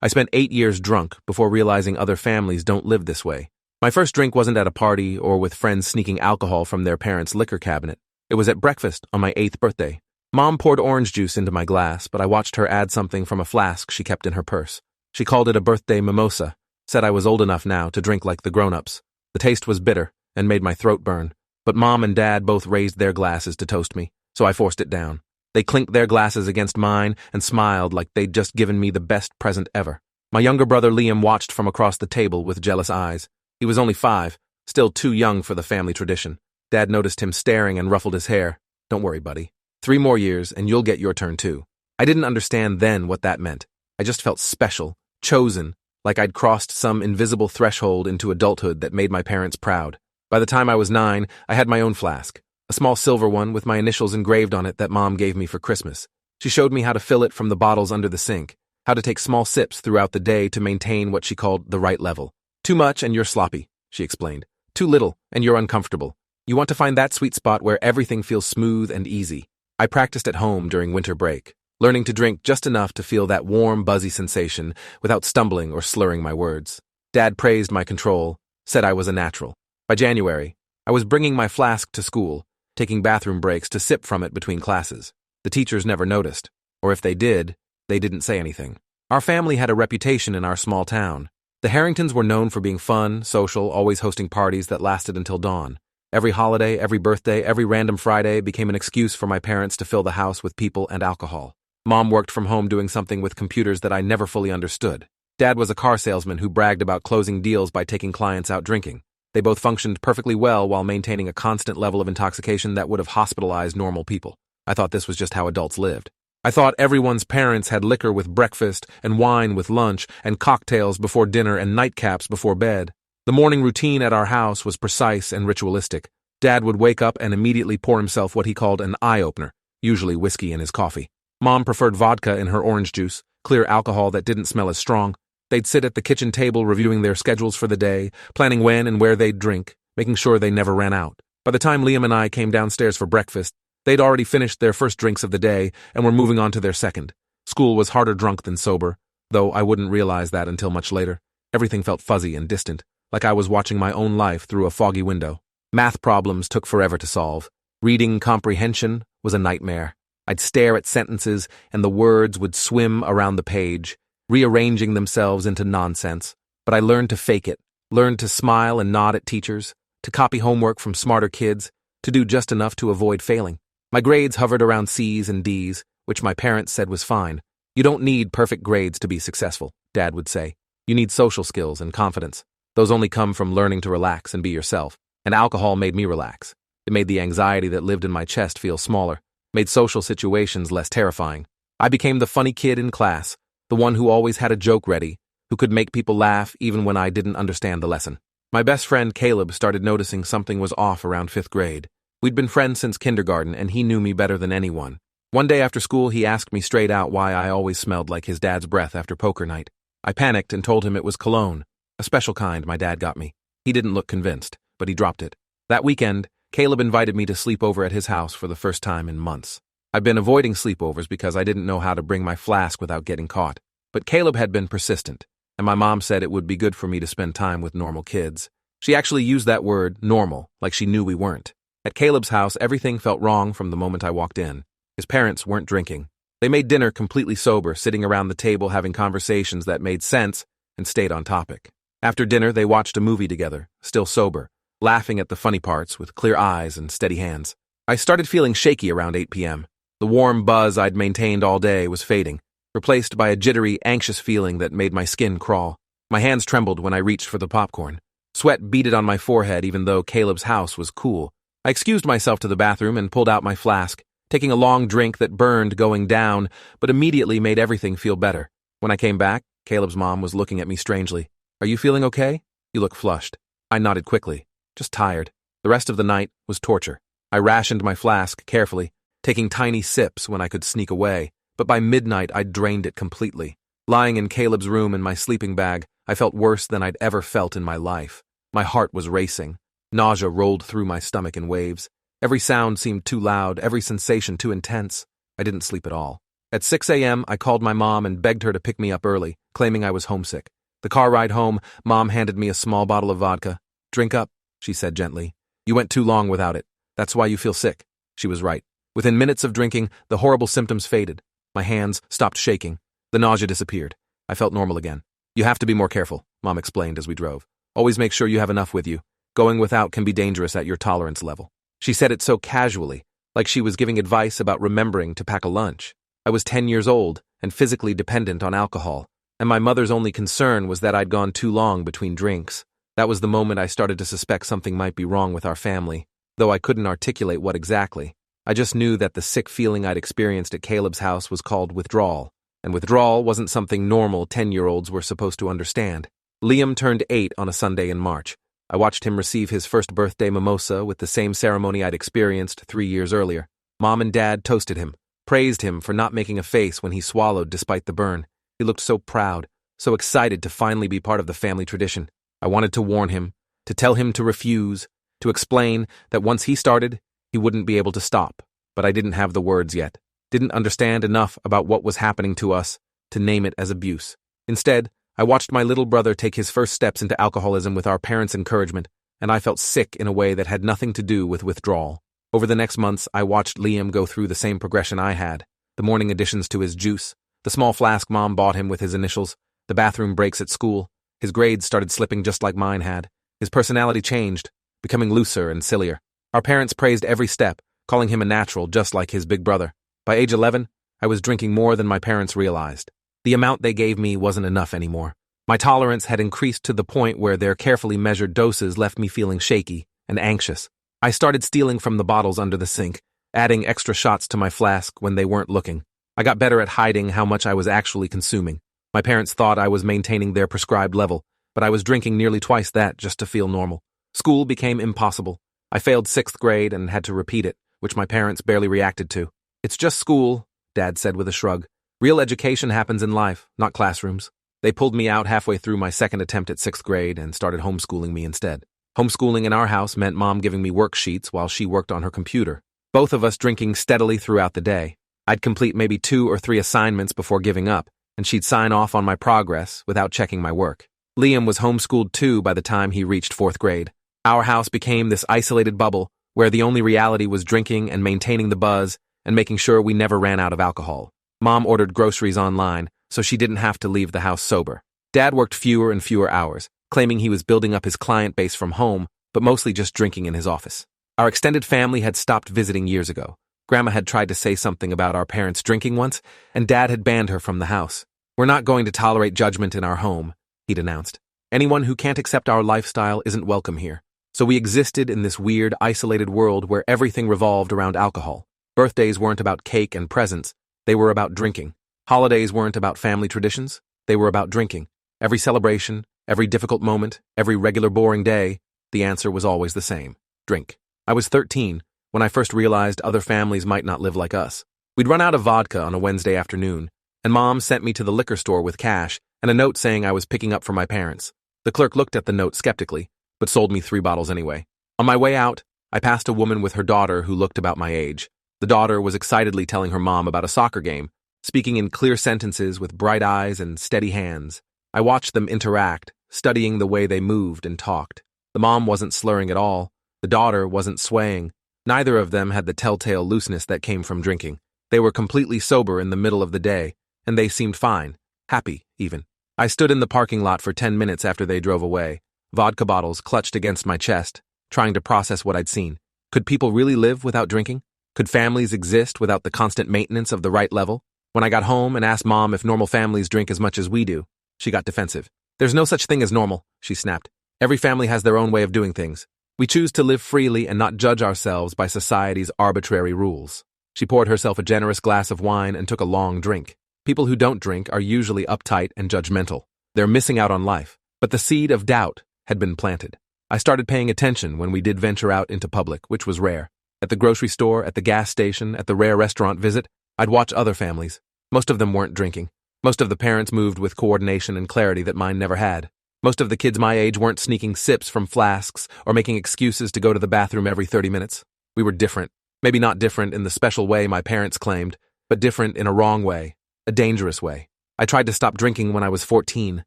I spent 8 years drunk before realizing other families don't live this way. My first drink wasn't at a party or with friends sneaking alcohol from their parents' liquor cabinet. It was at breakfast on my 8th birthday. Mom poured orange juice into my glass, but I watched her add something from a flask she kept in her purse. She called it a birthday mimosa, said I was old enough now to drink like the grown-ups. The taste was bitter and made my throat burn, but Mom and Dad both raised their glasses to toast me, so I forced it down. They clinked their glasses against mine and smiled like they'd just given me the best present ever. My younger brother Liam watched from across the table with jealous eyes. He was only 5, still too young for the family tradition. Dad noticed him staring and ruffled his hair. Don't worry, buddy. 3 more years and you'll get your turn too. I didn't understand then what that meant. I just felt special, chosen, like I'd crossed some invisible threshold into adulthood that made my parents proud. By the time I was 9, I had my own flask, a small silver one with my initials engraved on it that Mom gave me for Christmas. She showed me how to fill it from the bottles under the sink, how to take small sips throughout the day to maintain what she called the right level. Too much and you're sloppy, she explained. Too little and you're uncomfortable. You want to find that sweet spot where everything feels smooth and easy. I practiced at home during winter break, learning to drink just enough to feel that warm, buzzy sensation without stumbling or slurring my words. Dad praised my control, said I was a natural. By January, I was bringing my flask to school, taking bathroom breaks to sip from it between classes. The teachers never noticed, or if they did, they didn't say anything. Our family had a reputation in our small town. The Harringtons were known for being fun, social, always hosting parties that lasted until dawn. Every holiday, every birthday, every random Friday became an excuse for my parents to fill the house with people and alcohol. Mom worked from home doing something with computers that I never fully understood. Dad was a car salesman who bragged about closing deals by taking clients out drinking. They both functioned perfectly well while maintaining a constant level of intoxication that would have hospitalized normal people. I thought this was just how adults lived. I thought everyone's parents had liquor with breakfast and wine with lunch and cocktails before dinner and nightcaps before bed. The morning routine at our house was precise and ritualistic. Dad would wake up and immediately pour himself what he called an eye-opener, usually whiskey in his coffee. Mom preferred vodka in her orange juice, clear alcohol that didn't smell as strong. They'd sit at the kitchen table reviewing their schedules for the day, planning when and where they'd drink, making sure they never ran out. By the time Liam and I came downstairs for breakfast, they'd already finished their first drinks of the day and were moving on to their second. School was harder drunk than sober, though I wouldn't realize that until much later. Everything felt fuzzy and distant, like I was watching my own life through a foggy window. Math problems took forever to solve. Reading comprehension was a nightmare. I'd stare at sentences and the words would swim around the page, rearranging themselves into nonsense. But I learned to fake it, learned to smile and nod at teachers, to copy homework from smarter kids, to do just enough to avoid failing. My grades hovered around C's and D's, which my parents said was fine. You don't need perfect grades to be successful, Dad would say. You need social skills and confidence. Those only come from learning to relax and be yourself. And alcohol made me relax. It made the anxiety that lived in my chest feel smaller, made social situations less terrifying. I became the funny kid in class, the one who always had a joke ready, who could make people laugh even when I didn't understand the lesson. My best friend Caleb started noticing something was off around 5th grade. We'd been friends since kindergarten and he knew me better than anyone. One day after school he asked me straight out why I always smelled like his dad's breath after poker night. I panicked and told him it was cologne, a special kind my dad got me. He didn't look convinced, but he dropped it. That weekend, Caleb invited me to sleep over at his house for the first time in months. I'd been avoiding sleepovers because I didn't know how to bring my flask without getting caught. But Caleb had been persistent, and my mom said it would be good for me to spend time with normal kids. She actually used that word, normal, like she knew we weren't. At Caleb's house, everything felt wrong from the moment I walked in. His parents weren't drinking. They made dinner completely sober, sitting around the table having conversations that made sense and stayed on topic. After dinner, they watched a movie together, still sober, laughing at the funny parts with clear eyes and steady hands. I started feeling shaky around 8 p.m. The warm buzz I'd maintained all day was fading, replaced by a jittery, anxious feeling that made my skin crawl. My hands trembled when I reached for the popcorn. Sweat beaded on my forehead even though Caleb's house was cool. I excused myself to the bathroom and pulled out my flask, taking a long drink that burned going down, but immediately made everything feel better. When I came back, Caleb's mom was looking at me strangely. "Are you feeling okay? You look flushed." I nodded quickly. Just tired. The rest of the night was torture. I rationed my flask carefully, taking tiny sips when I could sneak away, but by midnight I'd drained it completely. Lying in Caleb's room in my sleeping bag, I felt worse than I'd ever felt in my life. My heart was racing. Nausea rolled through my stomach in waves. Every sound seemed too loud, every sensation too intense. I didn't sleep at all. At 6 a.m., I called my mom and begged her to pick me up early, claiming I was homesick. The car ride home, Mom handed me a small bottle of vodka. "Drink up," she said gently. "You went too long without it. That's why you feel sick." She was right. Within minutes of drinking, the horrible symptoms faded. My hands stopped shaking. The nausea disappeared. I felt normal again. "You have to be more careful," Mom explained as we drove. "Always make sure you have enough with you. Going without can be dangerous at your tolerance level." She said it so casually, like she was giving advice about remembering to pack a lunch. I was 10 years old and physically dependent on alcohol, and my mother's only concern was that I'd gone too long between drinks. That was the moment I started to suspect something might be wrong with our family, though I couldn't articulate what exactly. I just knew that the sick feeling I'd experienced at Caleb's house was called withdrawal, and withdrawal wasn't something normal 10-year-olds were supposed to understand. Liam turned 8 on a Sunday in March. I watched him receive his first birthday mimosa with the same ceremony I'd experienced 3 years earlier. Mom and Dad toasted him, praised him for not making a face when he swallowed despite the burn. He looked so proud, so excited to finally be part of the family tradition. I wanted to warn him, to tell him to refuse, to explain that once he started, he wouldn't be able to stop. But I didn't have the words yet, didn't understand enough about what was happening to us to name it as abuse. Instead, I watched my little brother take his first steps into alcoholism with our parents' encouragement, and I felt sick in a way that had nothing to do with withdrawal. Over the next months, I watched Liam go through the same progression I had. The morning additions to his juice, the small flask Mom bought him with his initials, the bathroom breaks at school. His grades started slipping just like mine had. His personality changed, becoming looser and sillier. Our parents praised every step, calling him a natural just like his big brother. By age 11, I was drinking more than my parents realized. The amount they gave me wasn't enough anymore. My tolerance had increased to the point where their carefully measured doses left me feeling shaky and anxious. I started stealing from the bottles under the sink, adding extra shots to my flask when they weren't looking. I got better at hiding how much I was actually consuming. My parents thought I was maintaining their prescribed level, but I was drinking nearly twice that just to feel normal. School became impossible. I failed 6th grade and had to repeat it, which my parents barely reacted to. "It's just school," Dad said with a shrug. "Real education happens in life, not classrooms." They pulled me out halfway through my second attempt at 6th grade and started homeschooling me instead. Homeschooling in our house meant Mom giving me worksheets while she worked on her computer. Both of us drinking steadily throughout the day. I'd complete maybe 2 or 3 assignments before giving up, and she'd sign off on my progress without checking my work. Liam was homeschooled too by the time he reached 4th grade. Our house became this isolated bubble where the only reality was drinking and maintaining the buzz and making sure we never ran out of alcohol. Mom ordered groceries online, so she didn't have to leave the house sober. Dad worked fewer and fewer hours, claiming he was building up his client base from home, but mostly just drinking in his office. Our extended family had stopped visiting years ago. Grandma had tried to say something about our parents drinking once, and Dad had banned her from the house. "We're not going to tolerate judgment in our home," he'd announced. "Anyone who can't accept our lifestyle isn't welcome here." So we existed in this weird, isolated world where everything revolved around alcohol. Birthdays weren't about cake and presents, they were about drinking. Holidays weren't about family traditions, they were about drinking. Every celebration, every difficult moment, every regular boring day, the answer was always the same: drink. I was 13 when I first realized other families might not live like us. We'd run out of vodka on a Wednesday afternoon, and Mom sent me to the liquor store with cash and a note saying I was picking up for my parents. The clerk looked at the note skeptically, but sold me 3 bottles anyway. On my way out, I passed a woman with her daughter who looked about my age. The daughter was excitedly telling her mom about a soccer game, speaking in clear sentences with bright eyes and steady hands. I watched them interact, studying the way they moved and talked. The mom wasn't slurring at all. The daughter wasn't swaying. Neither of them had the telltale looseness that came from drinking. They were completely sober in the middle of the day, and they seemed fine, happy even. I stood in the parking lot for 10 minutes after they drove away, vodka bottles clutched against my chest, trying to process what I'd seen. Could people really live without drinking? Could families exist without the constant maintenance of the right level? When I got home and asked Mom if normal families drink as much as we do, she got defensive. "There's no such thing as normal," she snapped. "Every family has their own way of doing things. We choose to live freely and not judge ourselves by society's arbitrary rules." She poured herself a generous glass of wine and took a long drink. People who don't drink are usually uptight and judgmental. They're missing out on life. But the seed of doubt had been planted. I started paying attention when we did venture out into public, which was rare. At the grocery store, at the gas station, at the rare restaurant visit, I'd watch other families. Most of them weren't drinking. Most of the parents moved with coordination and clarity that mine never had. Most of the kids my age weren't sneaking sips from flasks or making excuses to go to the bathroom every 30 minutes. We were different. Maybe not different in the special way my parents claimed, but different in a wrong way, a dangerous way. I tried to stop drinking when I was 14,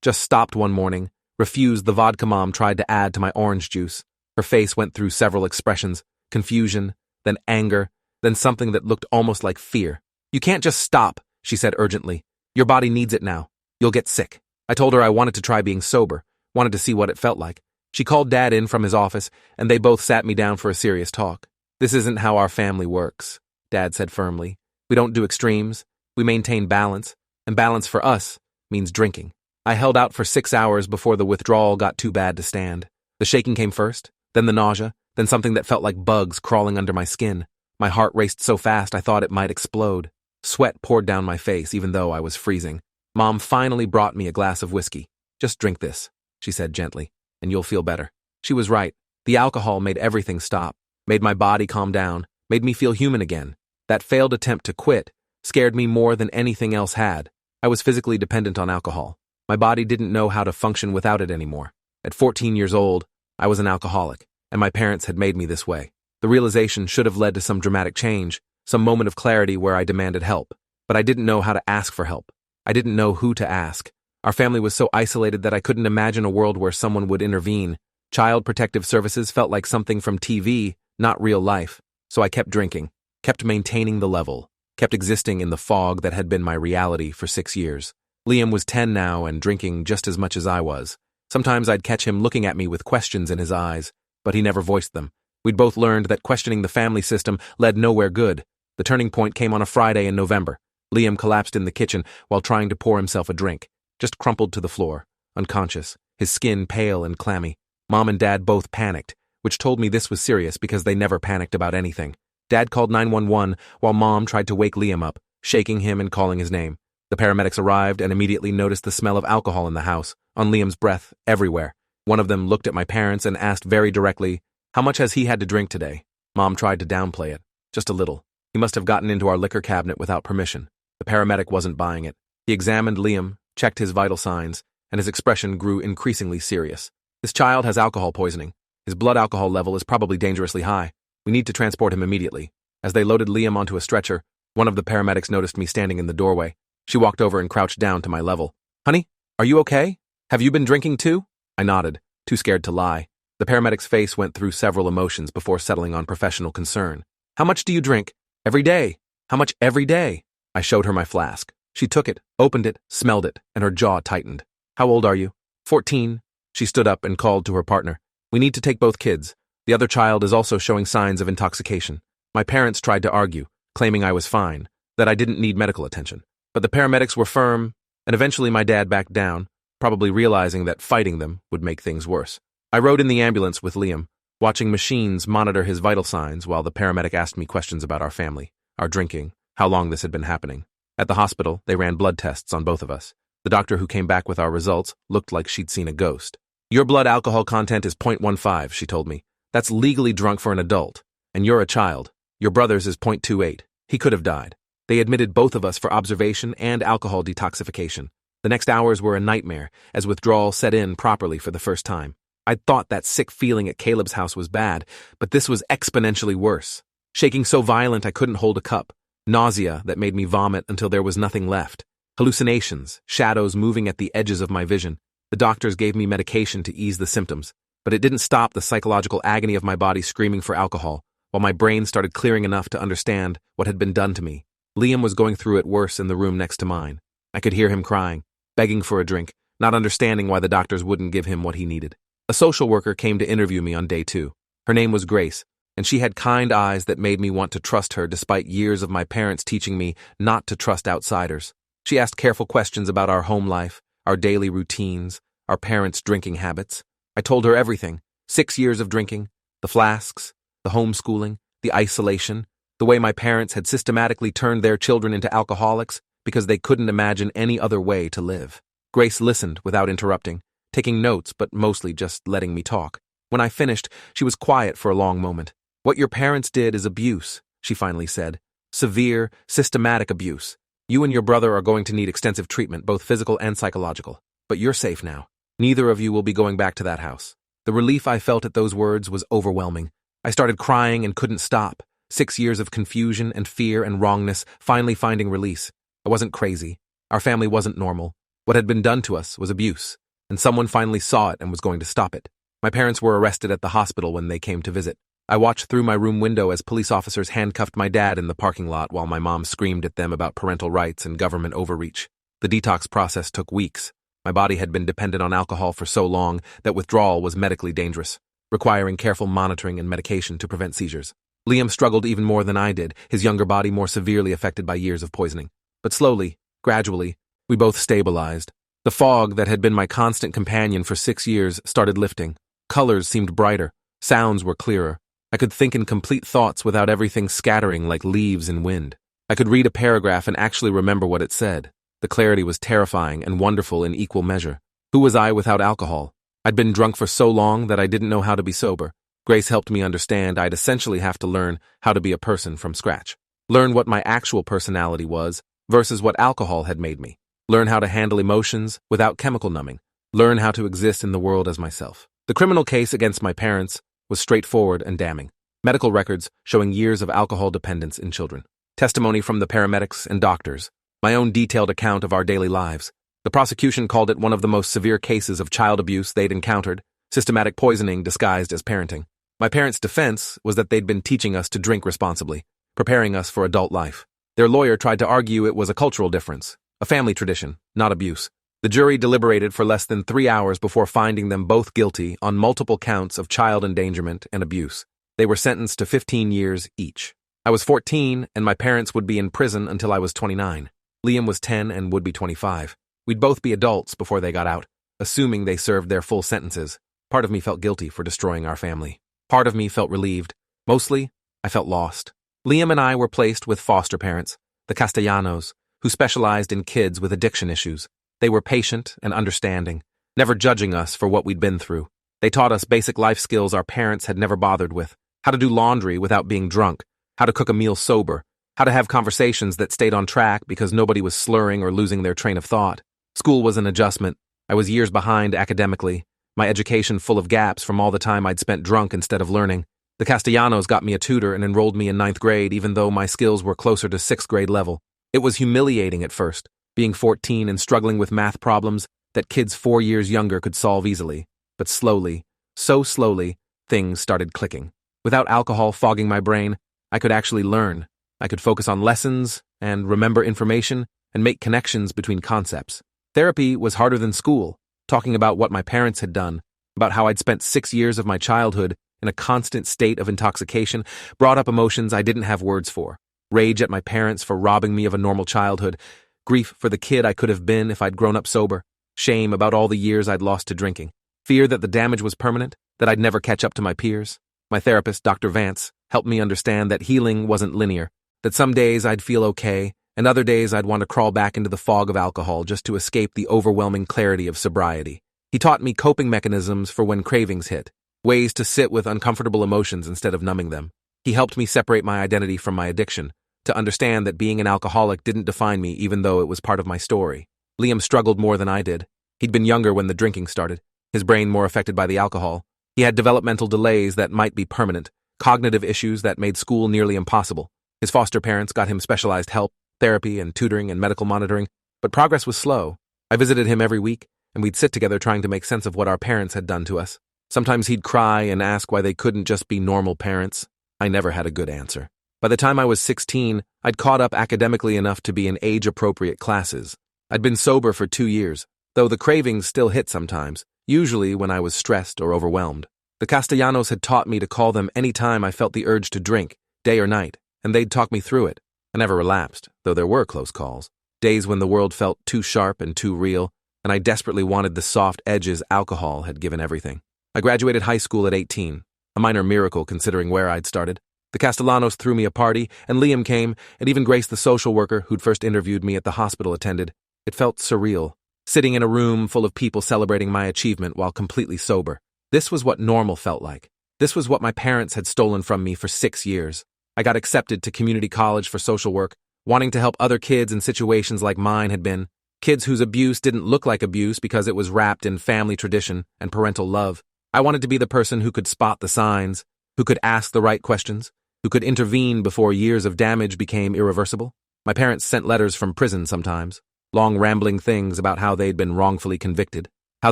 just stopped one morning, refused the vodka Mom tried to add to my orange juice. Her face went through several expressions, confusion, then anger, then something that looked almost like fear. "You can't just stop," she said urgently. "Your body needs it now. You'll get sick." I told her I wanted to try being sober, wanted to see what it felt like. She called Dad in from his office, and they both sat me down for a serious talk. "This isn't how our family works," Dad said firmly. "We don't do extremes. We maintain balance, and balance for us means drinking." I held out for 6 hours before the withdrawal got too bad to stand. The shaking came first, then the nausea, then something that felt like bugs crawling under my skin. My heart raced so fast I thought it might explode. Sweat poured down my face even though I was freezing. Mom finally brought me a glass of whiskey. "Just drink this," she said gently, "and you'll feel better." She was right. The alcohol made everything stop, made my body calm down, made me feel human again. That failed attempt to quit scared me more than anything else had. I was physically dependent on alcohol. My body didn't know how to function without it anymore. At 14 years old, I was an alcoholic, and my parents had made me this way. The realization should have led to some dramatic change, some moment of clarity where I demanded help. But I didn't know how to ask for help. I didn't know who to ask. Our family was so isolated that I couldn't imagine a world where someone would intervene. Child Protective Services felt like something from TV, not real life. So I kept drinking, kept maintaining the level, kept existing in the fog that had been my reality for 6 years. Liam was 10 now and drinking just as much as I was. Sometimes I'd catch him looking at me with questions in his eyes, but he never voiced them. We'd both learned that questioning the family system led nowhere good. The turning point came on a Friday in November. Liam collapsed in the kitchen while trying to pour himself a drink, just crumpled to the floor, unconscious, his skin pale and clammy. Mom and Dad both panicked, which told me this was serious because they never panicked about anything. Dad called 911 while Mom tried to wake Liam up, shaking him and calling his name. The paramedics arrived and immediately noticed the smell of alcohol in the house, on Liam's breath, everywhere. One of them looked at my parents and asked very directly, "How much has he had to drink today?" Mom tried to downplay it. "Just a little. He must have gotten into our liquor cabinet without permission." The paramedic wasn't buying it. He examined Liam, checked his vital signs, and his expression grew increasingly serious. "This child has alcohol poisoning. His blood alcohol level is probably dangerously high. We need to transport him immediately." As they loaded Liam onto a stretcher, one of the paramedics noticed me standing in the doorway. She walked over and crouched down to my level. "Honey, are you okay? Have you been drinking too?" I nodded, too scared to lie. The paramedic's face went through several emotions before settling on professional concern. "How much do you drink?" "Every day." "How much every day?" I showed her my flask. She took it, opened it, smelled it, and her jaw tightened. "How old are you?" 14. She stood up and called to her partner. "We need to take both kids. The other child is also showing signs of intoxication." My parents tried to argue, claiming I was fine, that I didn't need medical attention. But the paramedics were firm, and eventually my dad backed down, probably realizing that fighting them would make things worse. I rode in the ambulance with Liam, watching machines monitor his vital signs while the paramedic asked me questions about our family, our drinking, how long this had been happening. At the hospital, they ran blood tests on both of us. The doctor who came back with our results looked like she'd seen a ghost. "Your blood alcohol content is 0.15, she told me. "That's legally drunk for an adult. And you're a child. Your brother's is 0.28. He could have died." They admitted both of us for observation and alcohol detoxification. The next hours were a nightmare, as withdrawal set in properly for the first time. I'd thought that sick feeling at Caleb's house was bad, but this was exponentially worse. Shaking so violent I couldn't hold a cup. Nausea that made me vomit until there was nothing left. Hallucinations, shadows moving at the edges of my vision. The doctors gave me medication to ease the symptoms, but it didn't stop the psychological agony of my body screaming for alcohol, while my brain started clearing enough to understand what had been done to me. Liam was going through it worse in the room next to mine. I could hear him crying, begging for a drink, not understanding why the doctors wouldn't give him what he needed. A social worker came to interview me on day 2. Her name was Grace, and she had kind eyes that made me want to trust her despite years of my parents teaching me not to trust outsiders. She asked careful questions about our home life, our daily routines, our parents' drinking habits. I told her everything: 6 years of drinking, the flasks, the homeschooling, the isolation, the way my parents had systematically turned their children into alcoholics because they couldn't imagine any other way to live. Grace listened without interrupting, taking notes but mostly just letting me talk. When I finished, she was quiet for a long moment. "What your parents did is abuse," she finally said. "Severe, systematic abuse. You and your brother are going to need extensive treatment, both physical and psychological. But you're safe now. Neither of you will be going back to that house." The relief I felt at those words was overwhelming. I started crying and couldn't stop. 6 years of confusion and fear and wrongness, finally finding release. I wasn't crazy. Our family wasn't normal. What had been done to us was abuse, and someone finally saw it and was going to stop it. My parents were arrested at the hospital when they came to visit. I watched through my room window as police officers handcuffed my dad in the parking lot while my mom screamed at them about parental rights and government overreach. The detox process took weeks. My body had been dependent on alcohol for so long that withdrawal was medically dangerous, requiring careful monitoring and medication to prevent seizures. Liam struggled even more than I did, his younger body more severely affected by years of poisoning. But slowly, gradually, we both stabilized. The fog that had been my constant companion for 6 years started lifting. Colors seemed brighter. Sounds were clearer. I could think in complete thoughts without everything scattering like leaves in wind. I could read a paragraph and actually remember what it said. The clarity was terrifying and wonderful in equal measure. Who was I without alcohol? I'd been drunk for so long that I didn't know how to be sober. Grace helped me understand I'd essentially have to learn how to be a person from scratch. Learn what my actual personality was versus what alcohol had made me. Learn how to handle emotions without chemical numbing. Learn how to exist in the world as myself. The criminal case against my parents was straightforward and damning. Medical records showing years of alcohol dependence in children. Testimony from the paramedics and doctors. My own detailed account of our daily lives. The prosecution called it one of the most severe cases of child abuse they'd encountered, systematic poisoning disguised as parenting. My parents' defense was that they'd been teaching us to drink responsibly, preparing us for adult life. Their lawyer tried to argue it was a cultural difference, a family tradition, not abuse. The jury deliberated for less than 3 hours before finding them both guilty on multiple counts of child endangerment and abuse. They were sentenced to 15 years each. I was 14, and my parents would be in prison until I was 29. Liam was 10 and would be 25. We'd both be adults before they got out, assuming they served their full sentences. Part of me felt guilty for destroying our family. Part of me felt relieved. Mostly, I felt lost. Liam and I were placed with foster parents, the Castellanos, who specialized in kids with addiction issues. They were patient and understanding, never judging us for what we'd been through. They taught us basic life skills our parents had never bothered with. How to do laundry without being drunk, how to cook a meal sober, how to have conversations that stayed on track because nobody was slurring or losing their train of thought. School was an adjustment. I was years behind academically, my education full of gaps from all the time I'd spent drunk instead of learning. The Castellanos got me a tutor and enrolled me in 9th grade even though my skills were closer to 6th grade level. It was humiliating at first, being 14 and struggling with math problems that kids 4 years younger could solve easily. But slowly, so slowly, things started clicking. Without alcohol fogging my brain, I could actually learn. I could focus on lessons and remember information and make connections between concepts. Therapy was harder than school, talking about what my parents had done, about how I'd spent 6 years of my childhood in a constant state of intoxication, brought up emotions I didn't have words for. Rage at my parents for robbing me of a normal childhood, grief for the kid I could have been if I'd grown up sober, shame about all the years I'd lost to drinking, fear that the damage was permanent, that I'd never catch up to my peers. My therapist, Dr. Vance, helped me understand that healing wasn't linear, that some days I'd feel okay, and other days I'd want to crawl back into the fog of alcohol just to escape the overwhelming clarity of sobriety. He taught me coping mechanisms for when cravings hit, ways to sit with uncomfortable emotions instead of numbing them. He helped me separate my identity from my addiction, to understand that being an alcoholic didn't define me even though it was part of my story. Liam struggled more than I did. He'd been younger when the drinking started, his brain more affected by the alcohol. He had developmental delays that might be permanent, cognitive issues that made school nearly impossible. His foster parents got him specialized help, therapy and tutoring and medical monitoring, but progress was slow. I visited him every week, and we'd sit together trying to make sense of what our parents had done to us. Sometimes he'd cry and ask why they couldn't just be normal parents. I never had a good answer. By the time I was 16, I'd caught up academically enough to be in age-appropriate classes. I'd been sober for 2 years, though the cravings still hit sometimes, usually when I was stressed or overwhelmed. The Castellanos had taught me to call them any time I felt the urge to drink, day or night, and they'd talk me through it. I never relapsed, though there were close calls. Days when the world felt too sharp and too real, and I desperately wanted the soft edges alcohol had given everything. I graduated high school at 18, a minor miracle considering where I'd started. The Castellanos threw me a party, and Liam came, and even Grace, the social worker who'd first interviewed me at the hospital, attended. It felt surreal, sitting in a room full of people celebrating my achievement while completely sober. This was what normal felt like. This was what my parents had stolen from me for 6 years. I got accepted to community college for social work, wanting to help other kids in situations like mine had been, kids whose abuse didn't look like abuse because it was wrapped in family tradition and parental love. I wanted to be the person who could spot the signs, who could ask the right questions, who could intervene before years of damage became irreversible. My parents sent letters from prison sometimes, long rambling things about how they'd been wrongfully convicted, how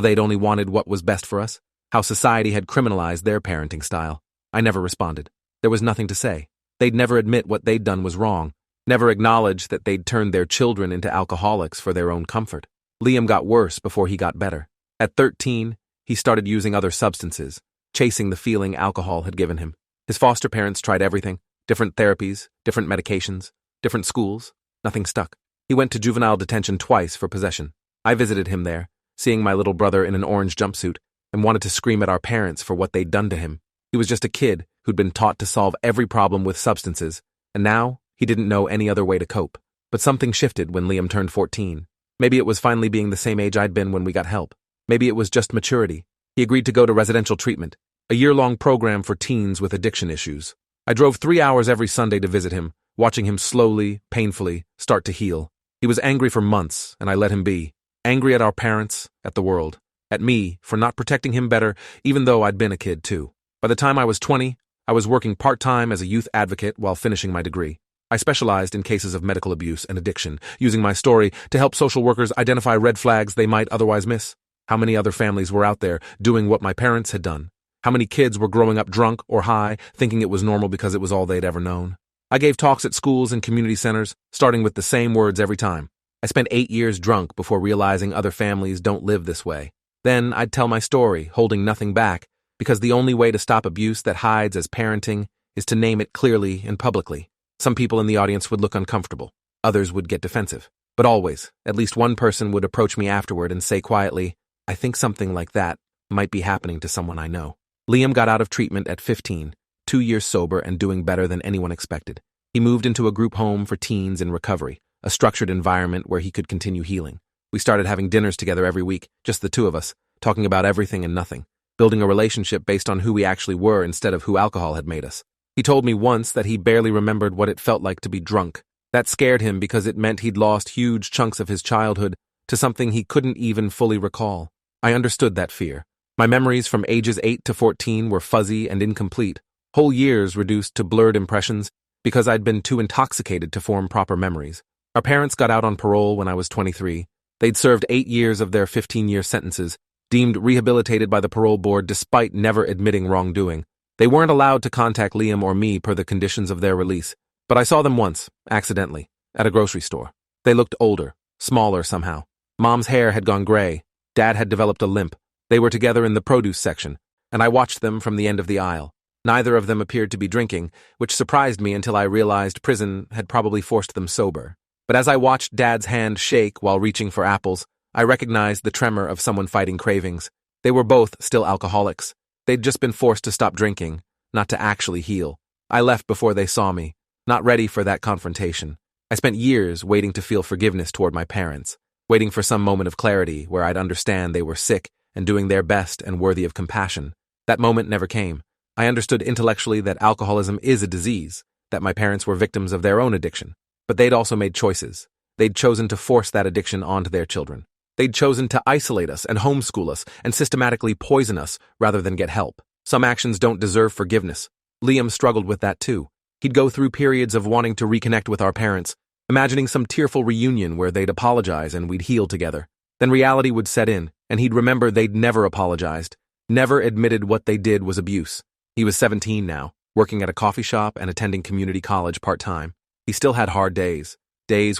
they'd only wanted what was best for us, how society had criminalized their parenting style. I never responded. There was nothing to say. They'd never admit what they'd done was wrong, never acknowledge that they'd turned their children into alcoholics for their own comfort. Liam got worse before he got better. At 13, he started using other substances, chasing the feeling alcohol had given him. His foster parents tried everything, different therapies, different medications, different schools. Nothing stuck. He went to juvenile detention twice for possession. I visited him there, seeing my little brother in an orange jumpsuit, and wanted to scream at our parents for what they'd done to him. He was just a kid who'd been taught to solve every problem with substances, and now he didn't know any other way to cope. But something shifted when Liam turned 14. Maybe it was finally being the same age I'd been when we got help. Maybe it was just maturity. He agreed to go to residential treatment, a year-long program for teens with addiction issues. I drove 3 hours every Sunday to visit him, watching him slowly, painfully, start to heal. He was angry for months, and I let him be. Angry at our parents, at the world, at me for not protecting him better, even though I'd been a kid too. By the time I was 20, I was working part-time as a youth advocate while finishing my degree. I specialized in cases of medical abuse and addiction, using my story to help social workers identify red flags they might otherwise miss. How many other families were out there doing what my parents had done? How many kids were growing up drunk or high, thinking it was normal because it was all they'd ever known? I gave talks at schools and community centers, starting with the same words every time. I spent 8 years drunk before realizing other families don't live this way. Then I'd tell my story, holding nothing back, because the only way to stop abuse that hides as parenting is to name it clearly and publicly. Some people in the audience would look uncomfortable. Others would get defensive. But always, at least one person would approach me afterward and say quietly, "I think something like that might be happening to someone I know." Liam got out of treatment at 15, 2 years sober and doing better than anyone expected. He moved into a group home for teens in recovery, a structured environment where he could continue healing. We started having dinners together every week, just the two of us, talking about everything and nothing, building a relationship based on who we actually were instead of who alcohol had made us. He told me once that he barely remembered what it felt like to be drunk. That scared him because it meant he'd lost huge chunks of his childhood to something he couldn't even fully recall. I understood that fear. My memories from ages 8 to 14 were fuzzy and incomplete, whole years reduced to blurred impressions because I'd been too intoxicated to form proper memories. Our parents got out on parole when I was 23. They'd served 8 years of their 15-year sentences, deemed rehabilitated by the parole board despite never admitting wrongdoing. They weren't allowed to contact Liam or me per the conditions of their release, but I saw them once, accidentally, at a grocery store. They looked older, smaller somehow. Mom's hair had gone gray. Dad had developed a limp. They were together in the produce section, and I watched them from the end of the aisle. Neither of them appeared to be drinking, which surprised me until I realized prison had probably forced them sober. But as I watched Dad's hand shake while reaching for apples, I recognized the tremor of someone fighting cravings. They were both still alcoholics. They'd just been forced to stop drinking, not to actually heal. I left before they saw me, not ready for that confrontation. I spent years waiting to feel forgiveness toward my parents, waiting for some moment of clarity where I'd understand they were sick and doing their best and worthy of compassion. That moment never came. I understood intellectually that alcoholism is a disease, that my parents were victims of their own addiction. But they'd also made choices. They'd chosen to force that addiction onto their children. They'd chosen to isolate us and homeschool us and systematically poison us rather than get help. Some actions don't deserve forgiveness. Liam struggled with that too. He'd go through periods of wanting to reconnect with our parents, imagining some tearful reunion where they'd apologize and we'd heal together. Then reality would set in, and he'd remember they'd never apologized, never admitted what they did was abuse. He was 17 now, working at a coffee shop and attending community college part-time. He still had hard days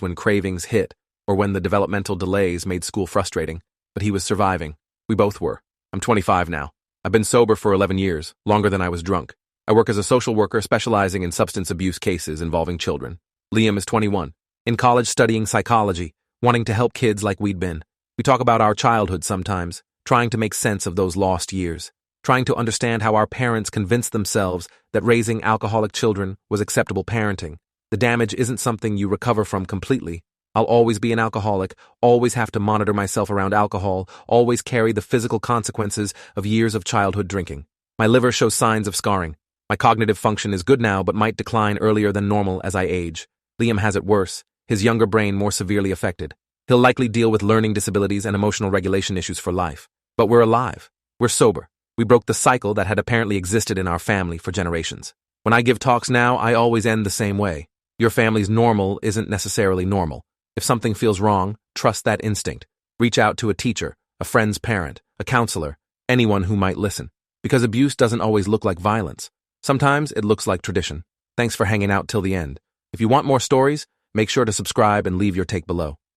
when cravings hit, or when the developmental delays made school frustrating, but he was surviving. We both were. I'm 25 now. I've been sober for 11 years, longer than I was drunk. I work as a social worker specializing in substance abuse cases involving children. Liam is 21, in college studying psychology, wanting to help kids like we'd been. We talk about our childhood sometimes, trying to make sense of those lost years, trying to understand how our parents convinced themselves that raising alcoholic children was acceptable parenting. The damage isn't something you recover from completely. I'll always be an alcoholic, always have to monitor myself around alcohol, always carry the physical consequences of years of childhood drinking. My liver shows signs of scarring. My cognitive function is good now but might decline earlier than normal as I age. Liam has it worse, his younger brain more severely affected. He'll likely deal with learning disabilities and emotional regulation issues for life. But we're alive. We're sober. We broke the cycle that had apparently existed in our family for generations. When I give talks now, I always end the same way. Your family's normal isn't necessarily normal. If something feels wrong, trust that instinct. Reach out to a teacher, a friend's parent, a counselor, anyone who might listen. Because abuse doesn't always look like violence. Sometimes it looks like tradition. Thanks for hanging out till the end. If you want more stories, make sure to subscribe and leave your take below.